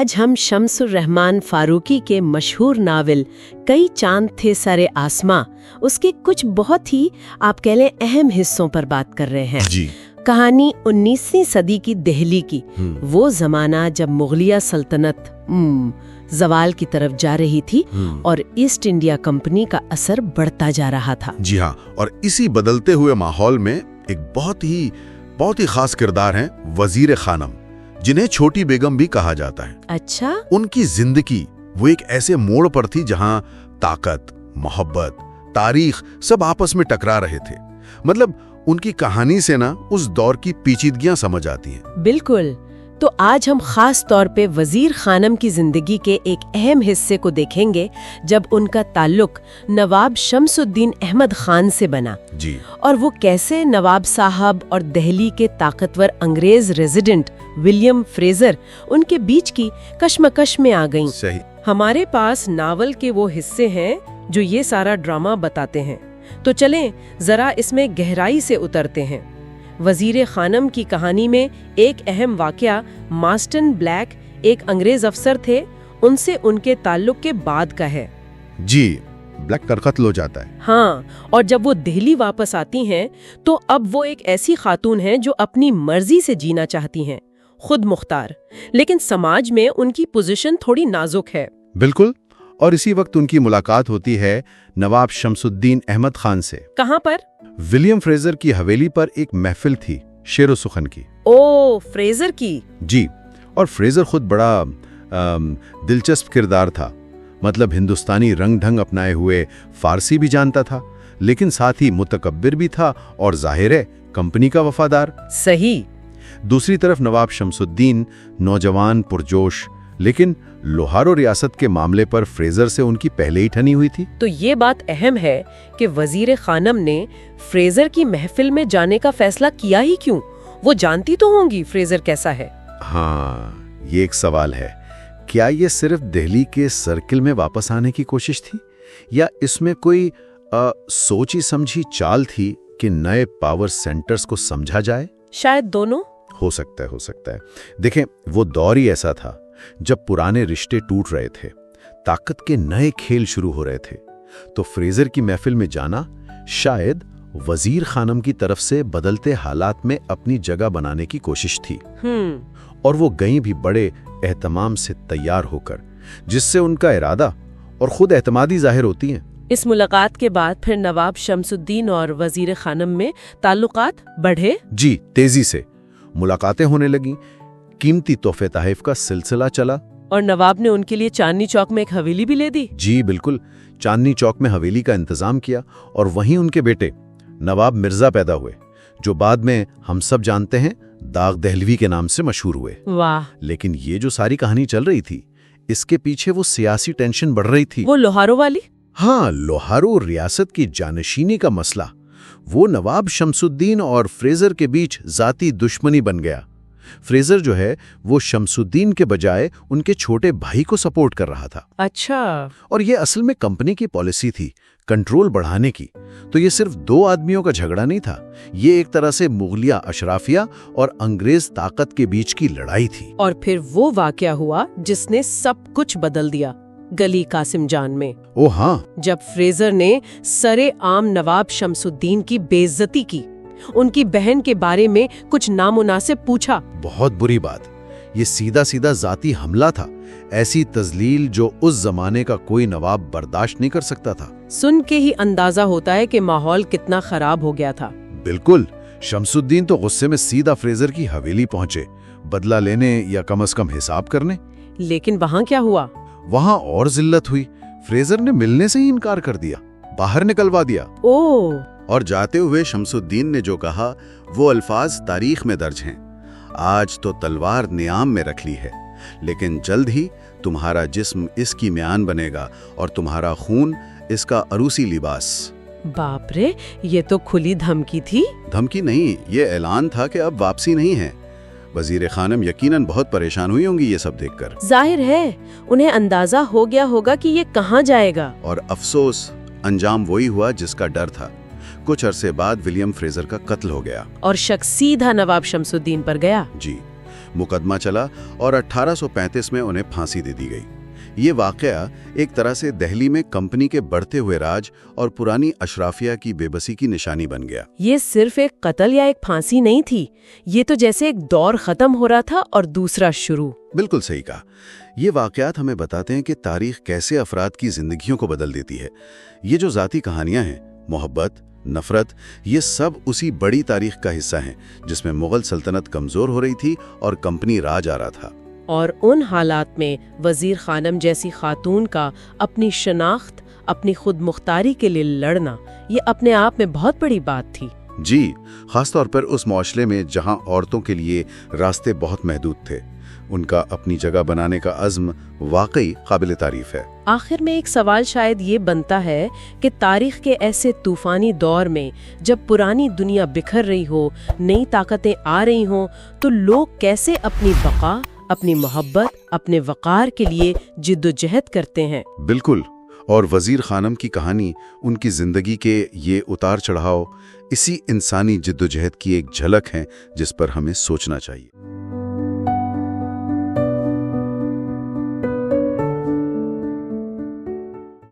आज हम शम्सुर रहमान फारूकी के मशहूर नावल कई चांद थे सरे आसमां उसके कुछ बहुत ही आप कह लें अहम हिस्सों पर बात कर रहे हैं। जी। कहानी 19वीं सदी की दिल्ली की, वो जमाना जब मुगलिया सल्तनत जवाल की तरफ जा रही थी और ईस्ट इंडिया कंपनी का असर बढ़ता जा रहा था। जी हाँ, और इसी बदलते हुए माहौल में एक बहुत ही खास किरदार हैं वजीर खानम, जिन्हें छोटी बेगम भी कहा जाता है। अच्छा। उनकी जिंदगी वो एक ऐसे मोड़ पर थी जहां ताकत, मोहब्बत, तारीख सब आपस में टकरा रहे थे। मतलब उनकी कहानी से ना उस दौर की पेचीदगियां समझ आती हैं। बिल्कुल। तो आज हम खास तौर पे वजीर खानम की जिंदगी के एक अहम हिस्से को देखेंगे जब उनका ताल्लुक नवाब शमसुद्दीन अहमद खान से बना। जी। और वो कैसे नवाब साहब और दिल्ली के ताकतवर अंग्रेज रेजिडेंट विलियम फ्रेजर उनके बीच की कश्मकश में आ गईं। सही। हमारे पास नावल के वो हिस्से हैं जो ये सारा ड्रामा बताते हैं, तो चलें जरा इसमें गहराई से उतरते हैं। वजीर खानम की कहानी में एक अहम वाकया मास्टन ब्लैक, एक अंग्रेज अफसर थे, उनसे उनके ताल्लुक के बाद का है। जी, ब्लैक का कत्ल हो जाता है। हाँ, और जब वो दिल्ली वापस आती हैं तो अब वो एक ऐसी खातून हैं जो अपनी मर्जी से जीना चाहती हैं, खुद मुख्तार, लेकिन समाज में उनकी पोजीशन थोड़ी नाजुक है। बिल्कुल। और इसी वक्त उनकी मुलाकात होती है नवाब शमसुद्दीन अहमद खान से। कहाँ पर? विलियम फ्रेजर की हवेली पर एक महफिल थी शेरो सुखन की। ओ, फ्रेजर की। जी। और फ्रेजर खुद बड़ा दिलचस्प किरदार था। मतलब हिंदुस्तानी रंग ढंग अपनाए हुए फारसी भी जानता था, लेकिन साथ ही मुतकब्बिर भी था और जाहिर है कंपनी का वफादार। सही। दूसरी तरफ नवाब शमसुद्दीन नौजवान, पुरजोश, लेकिन लोहारो रियासत के मामले पर फ्रेजर से उनकी पहले ही ठनी हुई थी। तो ये बात अहम है कि वजीर खानम ने फ्रेजर की महफिल में जाने का फैसला किया ही क्यों? वो जानती तो होंगी फ्रेजर कैसा है। हाँ, ये एक सवाल है। क्या ये सिर्फ दिल्ली के सर्किल में वापस आने की कोशिश थी, या इसमें कोई सोची समझी चाल थी कि नए पावर सेंटर्स को समझा जाए? शायद दोनों। हो सकता है। देखें, वो दौर ही ऐसा था जब पुराने रिश्ते टूट रहे थे, ताकत के नए खेल शुरू हो रहे थे। तो फ्रेजर की महफिल में जाना शायद वजीर खानम की तरफ से बदलते हालात में अपनी जगह बनाने की कोशिश थी। और वो गई भी बड़े एहतमाम से तैयार होकर, जिससे उनका इरादा और खुद एतमादी जाहिर होती हैं। इस मुलाकात के बाद फिर नवाब शमसुद्दीन और वजीर खानम में ताल्लुकात बढ़े। जी, तेजी से मुलाकातें होने लगी, कीमती तोहफे तहफ का सिलसिला चला। और नवाब ने उनके लिए चांदनी चौक में एक हवेली भी ले दी। जी बिल्कुल, चांदनी चौक में हवेली का इंतजाम किया और वहीं उनके बेटे नवाब मिर्जा पैदा हुए, जो बाद में हम सब जानते हैं दाग दहलवी के नाम से मशहूर हुए। वाह। लेकिन ये जो सारी कहानी चल रही थी, इसके पीछे वो सियासी टेंशन बढ़ रही थी। वो लोहारो वाली? हाँ, लोहारो रियासत की जानशीनी का मसला। वो नवाब शमसुद्दीन और फ्रेजर के बीच जाती दुश्मनी बन गया। फ्रेजर जो है वो शमसुद्दीन के बजाय उनके छोटे भाई को सपोर्ट कर रहा था। अच्छा। और ये असल में कंपनी की पॉलिसी थी, कंट्रोल बढ़ाने की। तो ये सिर्फ दो आदमियों का झगड़ा नहीं था, ये एक तरह से मुगलिया अशराफिया और अंग्रेज ताकत के बीच की लड़ाई थी। और फिर वो वाकया हुआ जिसने सब कुछ बदल दिया, गली कासिम जान में। ओ हाँ, जब फ्रेजर ने सरे आम नवाब शमसुद्दीन की बेइज्जती की, उनकी बहन के बारे में कुछ नामुनासिब पूछा। बहुत बुरी बात। ये सीधा सीधा जाती हमला था, ऐसी तजलील जो उस जमाने का कोई नवाब बर्दाश्त नहीं कर सकता था। सुन के ही अंदाजा होता है कि माहौल कितना खराब हो गया था। बिल्कुल। शमसुद्दीन तो गुस्से में सीधा फ्रेजर की हवेली पहुंचे, बदला लेने या कम से कम हिसाब करने। लेकिन वहाँ क्या हुआ? वहाँ और जिल्लत हुई। फ्रेजर ने मिलने से ही इनकार कर दिया, बाहर निकलवा दिया। ओह। और जाते हुए शमसुद्दीन ने जो कहा वो अल्फाज तारीख में दर्ज हैं। आज तो तलवार नियाम में रख ली है, लेकिन जल्द ही तुम्हारा जिस्म इसकी म्यान बनेगा और तुम्हारा खून इसका अरूसी लिबास। बाप रे, ये तो खुली धमकी थी। धमकी नहीं, ये ऐलान था कि अब वापसी नहीं है। वजीर खानम यकीनन बहुत परेशान हुई होंगी ये सब देखकर। जाहिर है, उन्हें अंदाजा हो गया होगा कि ये कहाँ जाएगा। और अफसोस, अंजाम वही हुआ जिसका डर था। कुछ अरसे बाद विलियम फ्रेजर का कत्ल हो गया और शक सीधा नवाब शमसुद्दीन पर गया। जी। मुकदमा चला और 1835 में उन्हें फांसी दे दी गई। ये वाकया एक तरह से दिल्ली में कंपनी के बढ़ते हुए राज और पुरानी अशराफिया की बेबसी की निशानी बन गया। ये सिर्फ एक कत्ल या एक फांसी नहीं थी, ये तो जैसे एक दौर खत्म हो रहा था और दूसरा शुरू। बिल्कुल सही कहा। ये वाकयात हमें बताते हैं कि तारीख कैसे अफराद की जिंदगियों को बदल देती है। ये जो ज़ाती कहानियां हैं, मोहब्बत, नफरत, ये सब उसी बड़ी तारीख का हिस्सा हैं जिसमें मुगल सल्तनत कमज़ोर हो रही थी और कंपनी राज आ रहा था। और उन हालात में वजीर खानम जैसी खातून का अपनी शनाख्त, अपनी खुद मुख्तारी के लिए लड़ना, ये अपने आप में बहुत बड़ी बात थी। जी, खासतौर पर उस माशरे में जहां औरतों के लिए रास्ते बहुत महदूद थे। उनका अपनी जगह बनाने का अज़्म वाकई काबिल तारीफ है। आखिर में एक सवाल शायद ये बनता है कि तारीख के ऐसे तूफानी दौर में जब पुरानी दुनिया बिखर रही हो, नई ताकतें आ रही हों, तो लोग कैसे अपनी बका, अपनी मोहब्बत, अपने वक़ार के लिए जिद्दोजहद करते हैं। बिल्कुल। और वजीर खानम की कहानी, उनकी जिंदगी के ये उतार चढ़ाव, इसी इंसानी जिद्दोजहद की एक झलक है जिस पर हमें सोचना चाहिए।